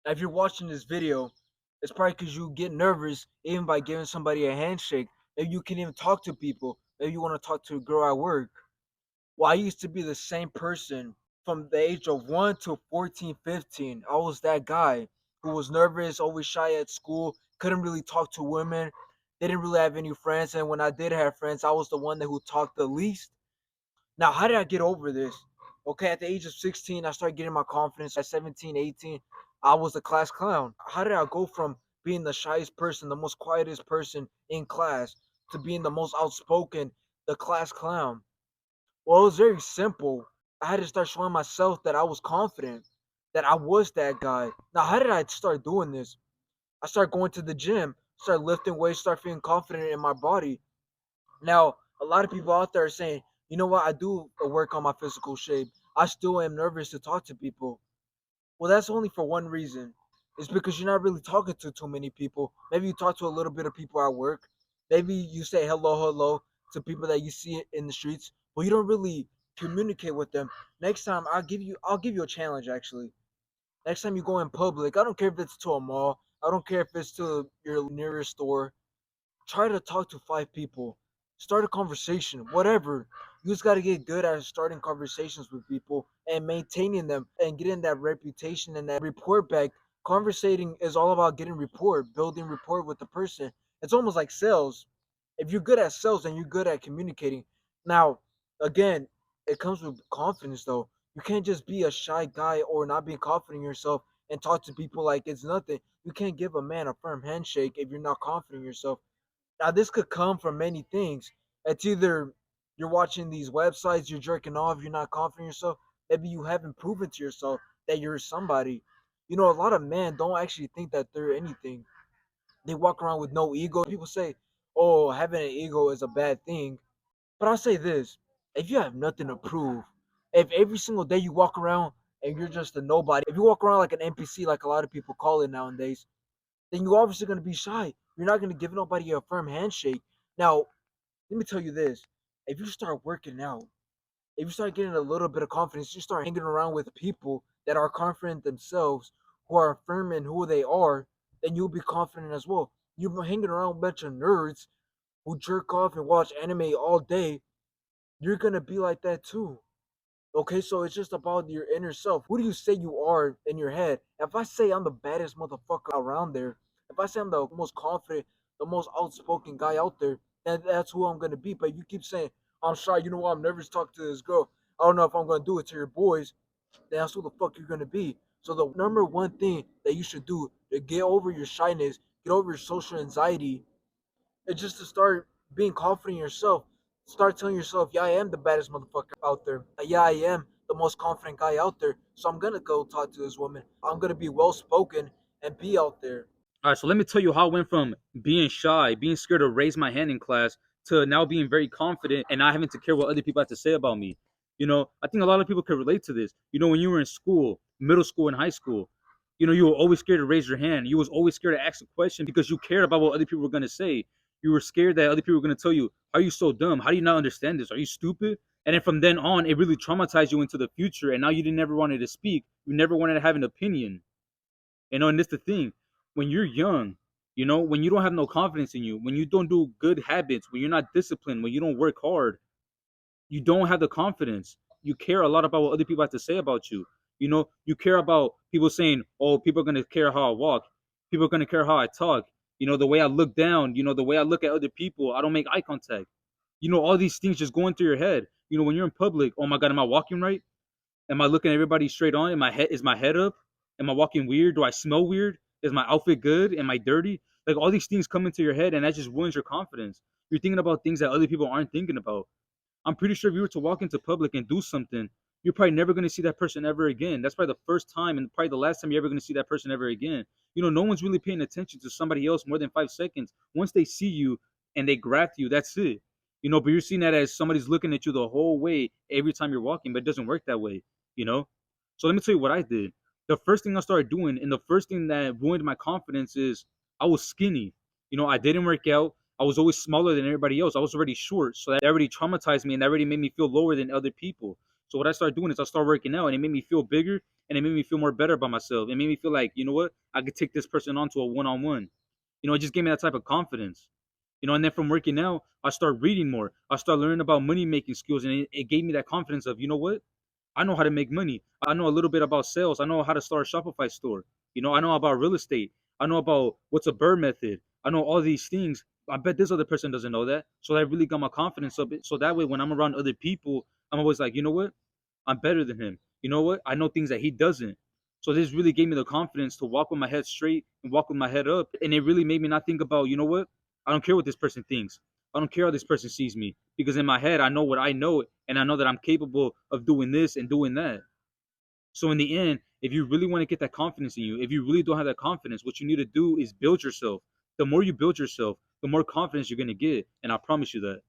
If you're watching this video, it's probably because you get nervous even by giving somebody a handshake. Maybe you can even talk to people. Maybe you want to talk to a girl at work. Well, I used to be the same person from the age of 1 to 14, 15. I was that guy who was nervous, always shy at school, couldn't really talk to women, didn't really have any friends. And when I did have friends, I was the one that who talked the least. Now, how did I get over this? Okay, at the age of 16, I started getting my confidence. At 17, 18, I was a class clown. How did I go from being the shyest person, the most quietest person in class, to being the most outspoken, the class clown? Well, it was very simple. I had to start showing myself that I was confident, that I was that guy. Now, how did I start doing this? I started going to the gym, started lifting weights, started feeling confident in my body. Now, a lot of people out there are saying, you know what, I do work on my physical shape. I still am nervous to talk to people. Well, that's only for one reason. It's because you're not really talking to too many people. Maybe you talk to a little bit of people at work. Maybe you say hello, hello to people that you see in the streets, but you don't really communicate with them. Next time I'll give you a challenge actually. Next time you go in public, I don't care if it's to a mall, I don't care if it's to your nearest store. Try to talk to 5 people. Start a conversation, whatever. You just got to get good at starting conversations with people and maintaining them and getting that reputation and that report back. Conversating is all about getting rapport, building rapport with the person. It's almost like sales. If you're good at sales and you're good at communicating, now, again, it comes with confidence though. You can't just be a shy guy or not being confident in yourself and talk to people like it's nothing. You can't give a man a firm handshake if you're not confident in yourself. Now, this could come from many things. It's either you're watching these websites, you're jerking off, you're not confident in yourself. Maybe you haven't proven to yourself that you're somebody. You know, a lot of men don't actually think that they're anything. They walk around with no ego. People say, oh, having an ego is a bad thing. But I'll say this, if you have nothing to prove, if every single day you walk around and you're just a nobody, if you walk around like an NPC, like a lot of people call it nowadays, then you're obviously going to be shy. You're not going to give nobody a firm handshake. Now, let me tell you this. If you start working out, if you start getting a little bit of confidence, you start hanging around with people that are confident themselves, who are firm in who they are, then you'll be confident as well. You've been hanging around with a bunch of nerds who jerk off and watch anime all day. You're going to be like that too. Okay, so it's just about your inner self. Who do you say you are in your head? If I say I'm the baddest motherfucker around there, if I say I'm the most confident, the most outspoken guy out there, then that's who I'm gonna be. But you keep saying I'm shy. You know what? I'm nervous to talk to this girl. I don't know if I'm gonna do it to your boys. Then that's who the fuck you're gonna be. So the number one thing that you should do to get over your shyness, get over your social anxiety, it's just to start being confident in yourself. Start telling yourself, yeah, I am the baddest motherfucker out there. Yeah, I am the most confident guy out there. So I'm gonna go talk to this woman. I'm gonna be well spoken and be out there. All right, so let me tell you how I went from being shy, being scared to raise my hand in class, to now being very confident and not having to care what other people have to say about me. I think a lot of people can relate to this. When you were in school, middle school and high school, you were always scared to raise your hand. You was always scared to ask a question because you cared about what other people were going to say. You were scared that other people were going to tell you, "How are you so dumb? How do you not understand this? Are you stupid?" And then from then on, it really traumatized you into the future. And now you didn't never wanted to speak. You never wanted to have an opinion. And that's the thing. When you're young, when you don't have no confidence in you, when you don't do good habits, when you're not disciplined, when you don't work hard, you don't have the confidence. You care a lot about what other people have to say about you. You care about people saying, "Oh, people are gonna care how I walk. People are gonna care how I talk. The way I look down. The way I look at other people. I don't make eye contact. All these things just going through your head. When you're in public, oh my God, am I walking right? Am I looking everybody straight on? Is my head up? Am I walking weird? Do I smell weird? Is my outfit good? Am I dirty? Like all these things come into your head and that just ruins your confidence. You're thinking about things that other people aren't thinking about. I'm pretty sure if you were to walk into public and do something, you're probably never going to see that person ever again. That's probably the first time and probably the last time you're ever going to see that person ever again. No one's really paying attention to somebody else more than 5 seconds. Once they see you and they graft you, that's it. But you're seeing that as somebody's looking at you the whole way every time you're walking, but it doesn't work that way, you know? So let me tell you what I did. The first thing I started doing, and the first thing that ruined my confidence is I was skinny. I didn't work out. I was always smaller than everybody else. I was already short, so that already traumatized me and that already made me feel lower than other people. So what I started doing is I started working out, and it made me feel bigger, and it made me feel more better about myself. It made me feel like, you know what, I could take this person on to a one-on-one. It just gave me that type of confidence. And then from working out, I started reading more. I started learning about money making skills, and it gave me that confidence of, you know what, I know how to make money. I know a little bit about sales. I know how to start a Shopify store. I know about real estate. I know about what's a bird method. I know all these things. I bet this other person doesn't know that. So that really got my confidence up. So that way, when I'm around other people, I'm always like, you know what? I'm better than him. You know what? I know things that he doesn't. So this really gave me the confidence to walk with my head straight and walk with my head up. And it really made me not think about, you know what? I don't care what this person thinks. I don't care how this person sees me. Because in my head, I know what I know, and I know that I'm capable of doing this and doing that. So in the end, if you really want to get that confidence in you, if you really don't have that confidence, what you need to do is build yourself. The more you build yourself, the more confidence you're going to get. And I promise you that.